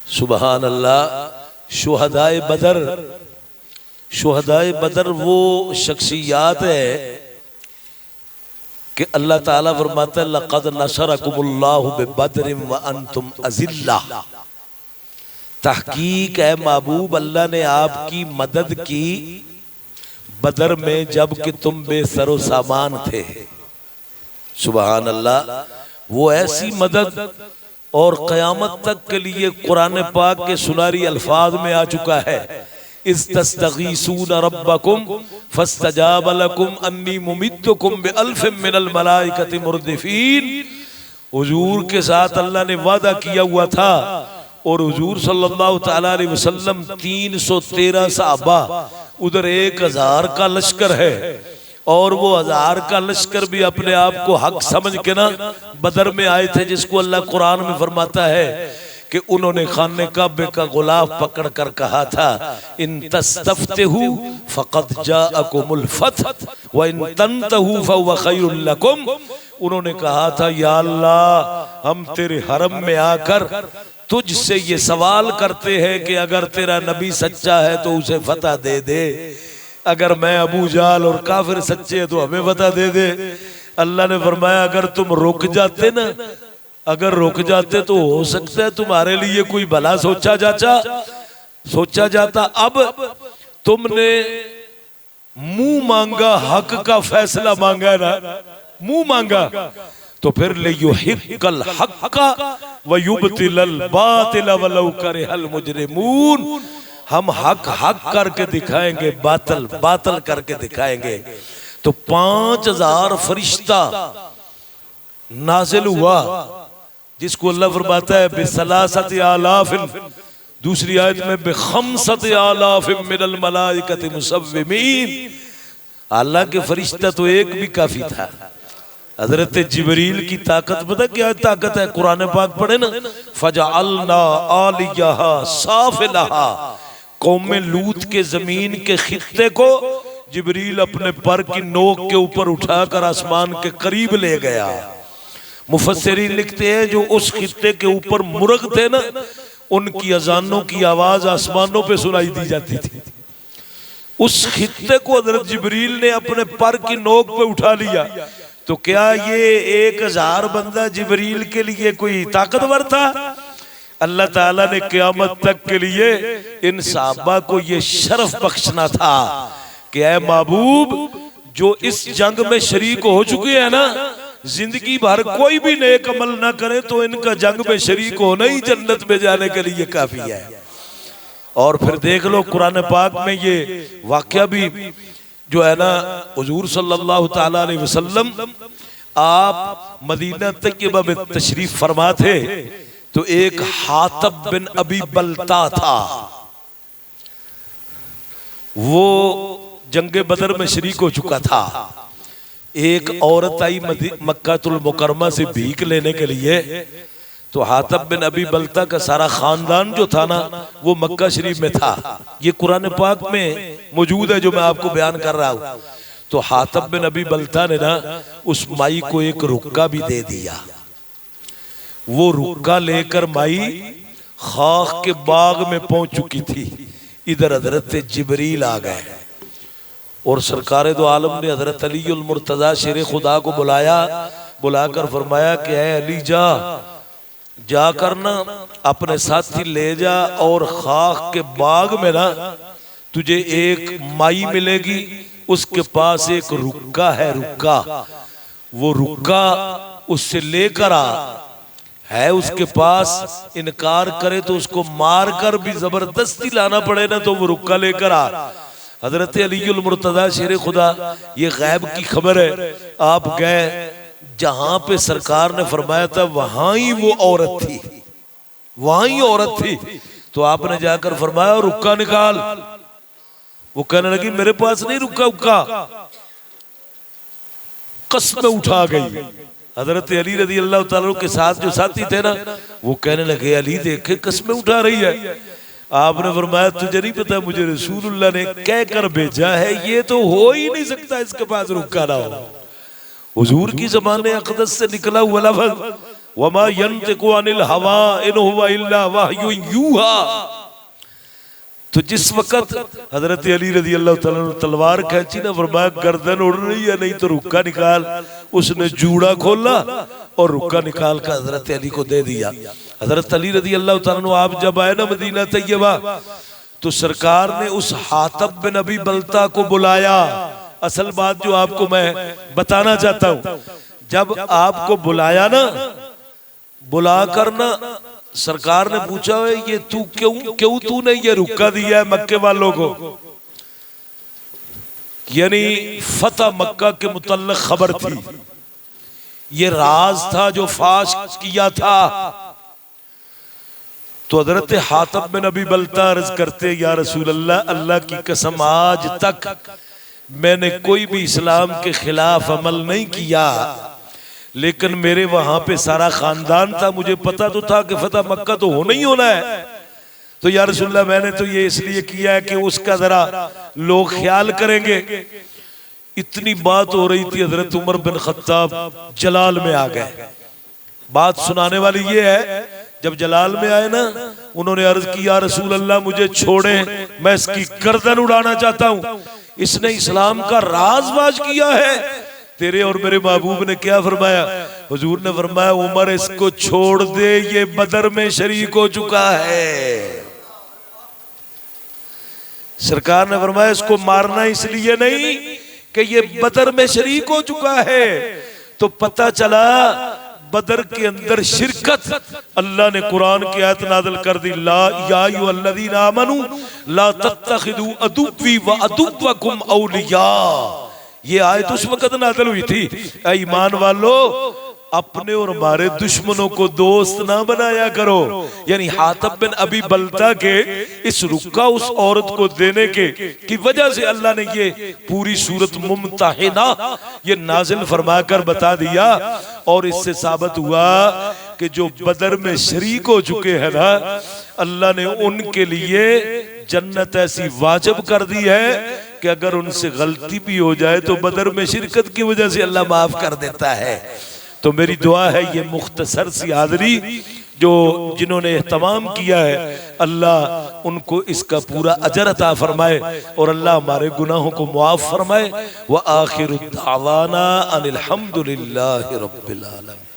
सुबहान अल्लाह। शुहदाए बदर वो शख्सियात है कि अल्लाह ताला फरमाता है लक़द नसरकुमुल्लाहु बिबद्रिन व अंतुम अज़िल्ला। तहकीक है महबूब, अल्लाह ने आपकी मदद की बदर में जब कि तुम बेसरो सामान थे। सुबहान अल्लाह। वो ऐसी मदद और क़यामत तक के लिए कुरान पाक के सुनारी अल्फाज में आ चुका है। इस्तस्तगीसून रब्बकुम फस्तजाब लकुम अन्नी मुमिद्दुकुम बिअल्फिन मिनल मलाइकति मुर्दिफीन। हुजूर के साथ अल्लाह ने वादा किया हुआ था और हुजूर सल्लल्लाहु तआला अलैहि वसल्लम 313 सहाबा, उधर 1000 का लश्कर है और वो 1000 का लश्कर भी अपने आप को हक समझ के ना बदर में आए थे, जिसको अल्लाह कुरान में फरमाता है कि उन्होंने खाने काबे का गुलाफ पकड़ कर कहा था इन तस्तफ्तिहु फक़द जाअकुमुल फथ व इन तंतहु फहुव खैरुल लकुम। उन्होंने कहा था या अल्लाह, हम तेरे हरम में आकर तुझसे ये सवाल करते हैं कि अगर तेरा नबी सच्चा है तो उसे फतह दे दे, अगर मैं अबू जाल और काफिर सच्चे हैं तो हमें फतह दे दे। अल्लाह ने फरमाया अगर तुम रुक जाते ना, अगर रुक जाते तो हो सकता है तुम्हारे लिए कोई भला सोचा जाता। अब तुमने मुंह मांगा, हक का फैसला मांगा है ना, मुंह मांगा, तो फिर लियुहिक्कल हक्का व युबतिलल बातिला वलौ करिहल मुजरिमून। हम हक हक करके दिखाएंगे, बातिल बातिल करके दिखाएंगे। तो 5000 फरिश्ता नाजिल हुआ, जिसको अल्लाह फरमाता है बिसलासति आलाफिन, दूसरी आयत में बिखम्सति आलाफिन मिनल मलाइकति मुसव्विमीन। अल्लाह के फरिश्ता तो एक भी काफी था। हजरत जिब्रील की ताकत पता क्या ताकत है? कुरान पाक पढ़े ना, फजअलना आलियहा साफिलहा। कौम लूत के जमीन के खित्ते को जिब्रील अपने पर की नोक के ऊपर उठाकर आसमान के करीब ले गया। मुफस्सिरीन लिखते हैं जो उस खित्ते के ऊपर मुर्ग थे ना, उनकी अजानों की आवाज आसमानों पे सुनाई दी जाती थी। उस खित्ते को हजरत जिब्रील ने अपने पर की नोक पे उठा लिया। तो क्या ये 1000 बंदा जिब्रील के लिए कोई ताकतवर था? अल्लाह ताला ने क़यामत तक के लिए इन सहाबा को ये शर्फ बख्शना था कि ऐ महबूब, जो इस जंग में शरीक हो चुके हैं ना, जिंदगी भर कोई भी नेक अमल ना करे तो इनका जंग में शरीक होना ही जन्नत में जाने के लिए काफी है। और फिर देख लो कुरान पाक में ये वाकया भी जो है ना, हुजूर सल्लल्लाहु तआला अलैहि वसल्लम आप मदीना तैयबा में तशरीफ फरमा थे, तो एक हातिब बिन अबी बलता था, वो जंगे बदर में शरीक हो चुका था। एक औरत आई मक्कातुल मुकरमा से भीख लेने के लिए, तो हातिब बिन अबी बलता का सारा खानदान जो था ना, वो मक्का शरीफ में था। ये कुरान पाक में मौजूद है जो मैं आपको बयान कर रहा हूँ। तो हातिब बिन अबी बलता ने ना उस माई को एक रुक्का भी दे दिया। वो रुक्का लेकर माई खाक के बाग में पहुंच चुकी थी। इधर हजरत जिब्रील आ गए और सरकारे दो आलम ने हजरत अली उल मुर्तजा शेर खुदा को बुलाया, बुलाकर फरमाया कि ऐ अली जाकर ना अपने साथी ले जा और खाक के बाग में ना तुझे एक माई मिलेगी, उसके पास एक रुक्का है, रुक्का, वो रुक्का उससे लेकर आ, है उसके पास, इनकार करे तो उसको मार कर भी जबरदस्ती लाना पड़े ना तो वो रुक्का लेकर आ। हजरत अलीउल मुर्तजा शेर खुदा, ये गैब की खबर है, आप गए जहां पे सरकार ने फरमाया था वहां ही वो औरत थी, वहां ही औरत थी। तो आपने जाकर फरमाया रुक्का निकाल। वो कहने लगी मेरे पास नहीं रुक्का, उक्का कसम उठा गई। हजरत अली रज़ी अल्लाह ताला के साथ जो साथी थे ना, वो कहने लगे अली देखे कसमें उठा रही है। आपने फरमाया तुझे नहीं पता मुझे रसूलुल्लाह ने कह कर भेजा है, ये तो हो ही नहीं सकता इसके पास रुक्का ना हो। हुजूर की ज़बान अक़दस से निकला हुआ लफ्ज़ वमा यंतिकु अनिल हवा इन हुवा इल्ला वह्युन यूहा। तो जिस वक्त हजरत अली रजी अल्लाह तआला ने तलवार खींची ना, फरमाया गर्दन उड़ रही है नहीं तो रुक्का निकाल। उसने जूड़ा खोला और रुक्का निकाल कर हजरत अली को दे दिया। हजरत अली रजी अल्लाह तआला अन्हु आप जब आए ना मदीना तैयबा, तो सरकार ने उस हातिब बिन अबी बल्ता को बुलाया। असल बात जो आपको मैं बताना चाहता हूं, जब आपको बुलाया ना, बुलाकर ना सरकार ने पूछा है ये तू क्यों तूने ये रुक्का दिया है मक्के वालों को, यानी फतह मक्का के मुतल्लिक खबर थी, ये राज था जो फाश किया था। तो हजरत हातिब बिन अबी बल्ता अर्ज करते, या रसूल अल्लाह, अल्लाह की कसम आज तक मैंने कोई भी इस्लाम के खिलाफ अमल नहीं किया, लेकिन मेरे वहां पे सारा खानदान था, मुझे पता तो था कि फतह मक्का तो होना ही होना है। तो या रसूलल्लाह मैंने तो ये इसलिए किया है कि उसका जरा लोग ख्याल करेंगे। इतनी बात हो रही थी, हजरत उमर बिन खत्ताब जलाल में आ गए। बात सुनाने वाली ये है, जब जलाल में आए ना, उन्होंने अर्ज किया रसूल अल्लाह मुझे छोड़े, मैं इसकी गर्दन उड़ाना चाहता हूं, इसने इस्लाम का राजवाज किया है। तेरे और मेरे महबूब ने क्या फरमाया? हुजूर ने फरमाया उमर इसको छोड़ दे, ये बदर में शरीक हो चुका है। सरकार ने फरमाया इसको मारना इसलिए नहीं कि ये बदर में शरीक हो चुका है। तो पता चला बदर के अंदर शिरकत, अल्लाह ने कुरान की आयत नाज़िल कर दी, ला या अय्युहल्लज़ीना आमनू ला तत्तखिदू अदुव्वी व अदुव्वकुम औलिया। ये आयत उस वक्त नाज़िल हुई थी, ऐ ईमान वालो अपने और हमारे दुश्मनों को दोस्त ना बनाया करो। यानी हातिब बिन अबी बल्ता के इस रुक्का उस औरत को देने के की वजह से अल्लाह ने ये पूरी सूरत मुमतहिना ये नाजिल फरमाकर बता दिया। और इससे साबित हुआ कि जो बदर में शरीक हो चुके हैं ना, अल्लाह ने उनके लिए जन्नत ऐसी वाजिब कर दी है कि अगर उनसे गलती भी हो जाए तो बदर में शिरकत की वजह से अल्लाह माफ कर देता है। तो मेरी दुआ है ये मुख्तसर सी हाज़री जो जिन्होंने एहतमाम किया है, अल्लाह उनको इसका पूरा अजर अता फरमाए और अल्लाह हमारे गुनाहों को मुआफ़ फरमाए। व आखिरु दावाना अनिल हम्दुलिल्लाहि रब्बिल आलमीन।